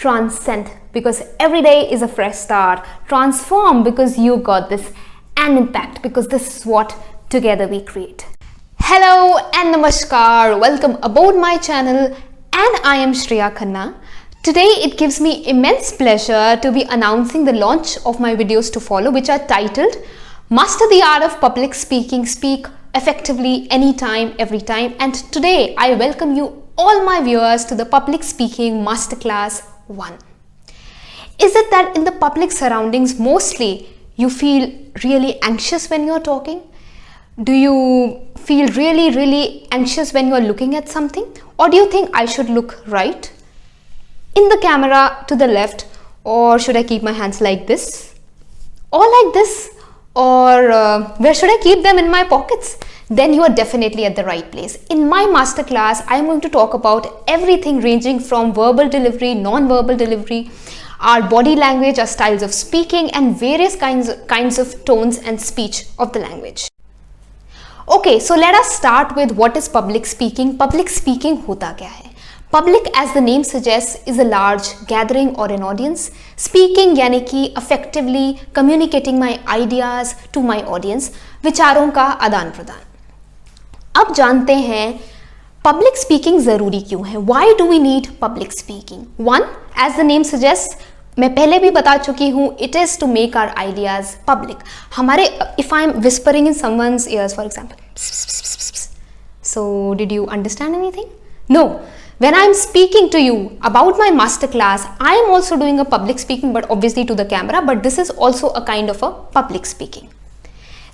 transcend because every day is a fresh start, transform because you got this, and impact because this is what together we create. Hello and namaskar, welcome aboard my channel, and I am Shreya Khanna. Today it gives me immense pleasure to be announcing the launch of my videos to follow, which are titled Master the Art of Public Speaking, Speak Effectively Anytime, Every Time. And today I welcome you all my viewers to the Public Speaking Masterclass 1. Is it that in the public surroundings mostly you feel really anxious when you're talking? Do you feel really anxious when you're looking at something? Or do you think I should look right in the camera to the left, or should I keep my hands like this or like this, or where should I keep them in my pockets? Then you are definitely at the right place. In my masterclass, I am going to talk about everything ranging from verbal delivery, non-verbal delivery, our body language, our styles of speaking, and various kinds of tones and speech of the language. Okay, so let us start with what is public speaking. Public speaking hota kya hai? Public, as the name suggests, is a large gathering or an audience. Speaking यानी कि effectively communicating my ideas to my audience, विचारों का आदान प्रदान. अब जानते हैं public speaking जरूरी क्यों है. Why do we need public speaking? One, as the name suggests, मैं पहले भी बता चुकी हूँ, it is to make our ideas public. हमारे, if I am whispering in someone's ears, for example, so did you understand anything? No. When I am speaking to you about my masterclass, I am also doing a public speaking, but obviously to the camera, but this is also a kind of a public speaking.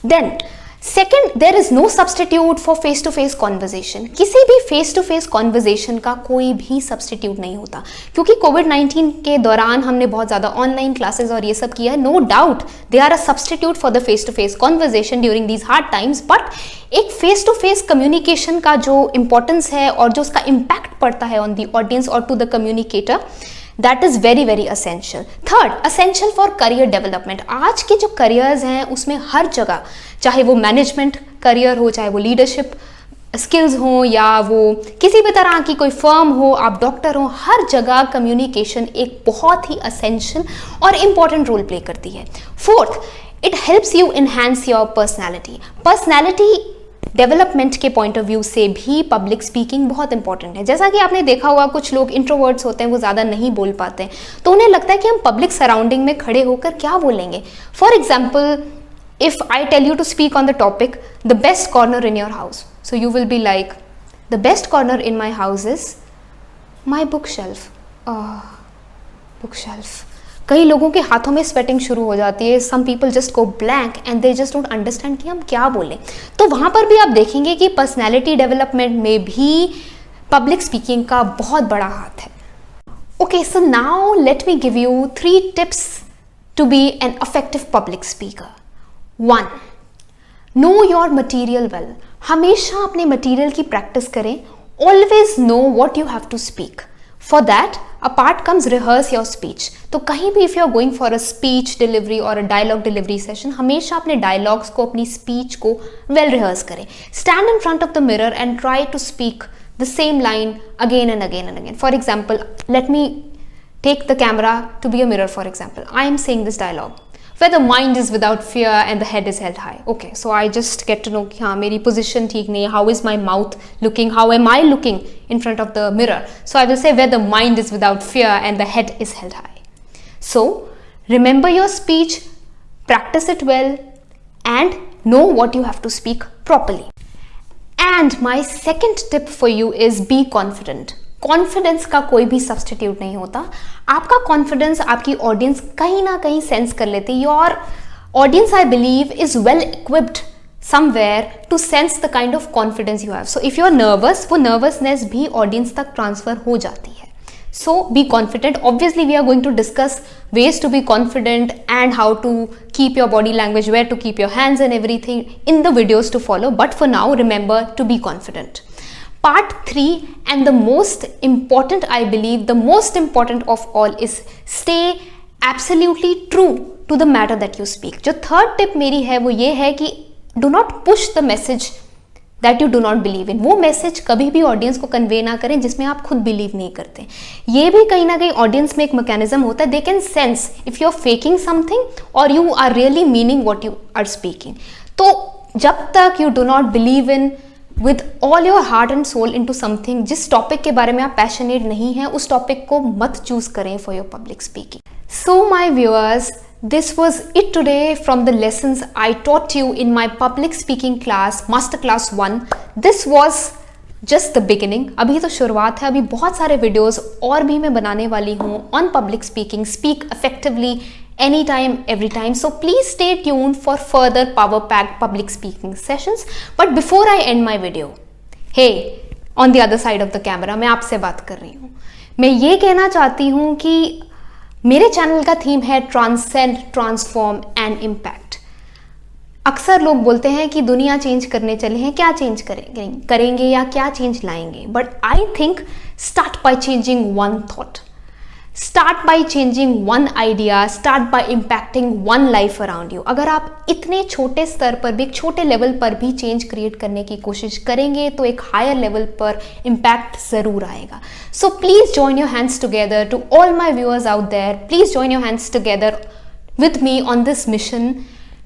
Then, second, there is no substitute for face-to-face conversation. किसी भी face-to-face conversation का कोई भी substitute नहीं होता, क्योंकि कोविड-19 के दौरान हमने बहुत ज़्यादा ऑनलाइन क्लासेस और ये सब किया है. No doubt they are a substitute for the face-to-face conversation during these hard times, but एक face-to-face communication का जो इम्पोर्टेंस है और जो उसका इम्पैक्ट पड़ता है ऑन द ऑडियंस और to the communicator, that is very essential. Third, essential for career development. आज के जो करियर्स हैं उसमें हर जगह, चाहे वो मैनेजमेंट करियर हो, चाहे वो लीडरशिप स्किल्स हो, या वो किसी भी तरह की कोई फर्म हो, आप डॉक्टर हो, हर जगह कम्युनिकेशन एक बहुत ही असेंशियल और इम्पॉर्टेंट रोल प्ले करती है. Fourth, it helps you enhance your personality development के पॉइंट ऑफ व्यू से भी पब्लिक स्पीकिंग बहुत इंपॉर्टेंट है. जैसा कि आपने देखा होगा, कुछ लोग इंट्रोवर्ट्स होते हैं, वो ज़्यादा नहीं बोल पाते हैं, तो उन्हें लगता है कि हम पब्लिक सराउंडिंग में खड़े होकर क्या बोलेंगे. For example, if I tell you to speak on the topic, the best corner in your house, so you will be like, the best corner in my house is my bookshelf. Bookshelf. कई लोगों के हाथों में sweating शुरू हो जाती है. Some people just go blank and they just don't understand कि हम क्या बोलें. तो वहाँ पर भी आप देखेंगे कि पर्सनैलिटी डेवलपमेंट में भी पब्लिक स्पीकिंग का बहुत बड़ा हाथ है. Okay, so now let me give you 3 tips to be an effective public speaker. 1, know your material well. हमेशा अपने मटीरियल की प्रैक्टिस करें. Always know what you have to speak. For that a part comes rehearse your speech. तो कहीं भी if you are going for a speech delivery or a dialogue delivery session, हमेशा अपने dialogues को, अपनी speech को well rehearse करें. Stand in front of the mirror and try to speak the same line again and again and again. For example, let me take the camera to be a mirror. For example, I am saying this dialogue, where the mind is without fear and the head is held high. Okay, so I just get to know कि हाँ, मेरी position ठीक नहीं है. How is my mouth looking? How am I looking in front of the mirror? So I will say where the mind is without fear and the head is held high. So remember your speech, practice it well, and know what you have to speak properly. And my second tip for you is be confident. Confidence का कोई भी substitute नहीं होता. आपका confidence आपकी audience कहीं ना कहीं सेंस कर लेती है. Your audience, I believe, is well equipped somewhere to sense the kind of confidence you have. So if you are nervous, वो नर्वसनेस भी ऑडियंस तक ट्रांसफर हो जाती है. So be confident. Obviously we are going to discuss ways to be confident and how to keep your body language, where to keep your hands and everything in the videos to follow. But for now, remember to be confident. Part 3, and the most important, I believe, the most important of all is stay absolutely true to the matter that you speak. जो third tip मेरी है वो ये है कि do not push the message that you do not believe इन। वो message कभी भी ऑडियंस को कन्वे ना करें जिसमें आप खुद बिलीव नहीं करते। ये भी कहीं ना कहीं ऑडियंस में एक मैकेनिज्म होता है, they can sense if you are faking something और you are really meaning what you are speaking. तो जब तक you do not believe in with all your heart and soul into something, जिस topic के बारे में आप पैशनेट नहीं हैं, उस टॉपिक को मत चूज करें for your public speaking. So my viewers, this was it today from the lessons I taught you in my public speaking class, Master Class 1. This was just the beginning. अभी तो शुरुआत है, अभी बहुत सारे वीडियोस और भी मैं बनाने वाली हूँ on public speaking, speak effectively anytime, every time. So please stay tuned for further power-packed public speaking sessions. But before I end my video, hey, on the other side of the camera, मैं आपसे बात कर रही हूँ। मैं ये कहना चाहती हूँ कि मेरे चैनल का थीम है ट्रांसेंड, ट्रांसफॉर्म एंड इम्पैक्ट। अक्सर लोग बोलते हैं कि दुनिया चेंज करने चले हैं, क्या चेंज करेंगे या क्या चेंज लाएंगे, but I think start by changing one thought, start by changing one idea, start by impacting one life around you. अगर आप इतने छोटे स्तर पर भी, एक छोटे लेवल पर भी चेंज क्रिएट करने की कोशिश करेंगे तो एक हायर लेवल पर इम्पैक्ट जरूर आएगा। So please join your hands together, to all my viewers out there, please join your hands together with me on this mission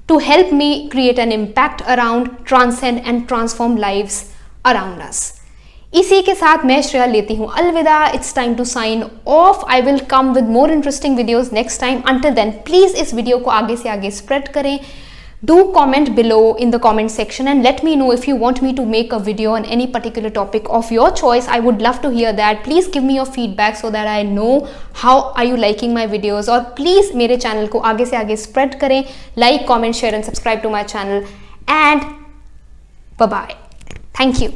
to help me create an impact around, transcend and transform lives around us. इसी के साथ मैं श्रेया लेती हूँ अलविदा। It's time to sign off. I will come with more interesting videos next time. Until then please इस video को आगे से आगे स्प्रेड करें। Do comment below in the comment section and let me know if you want me to make a video on any particular topic of your choice. I would love to hear that. Please give me your feedback so that I know how are you liking my videos. और please मेरे channel को आगे से आगे spread करें, like, comment, share and subscribe to my channel and bye bye. Thank you.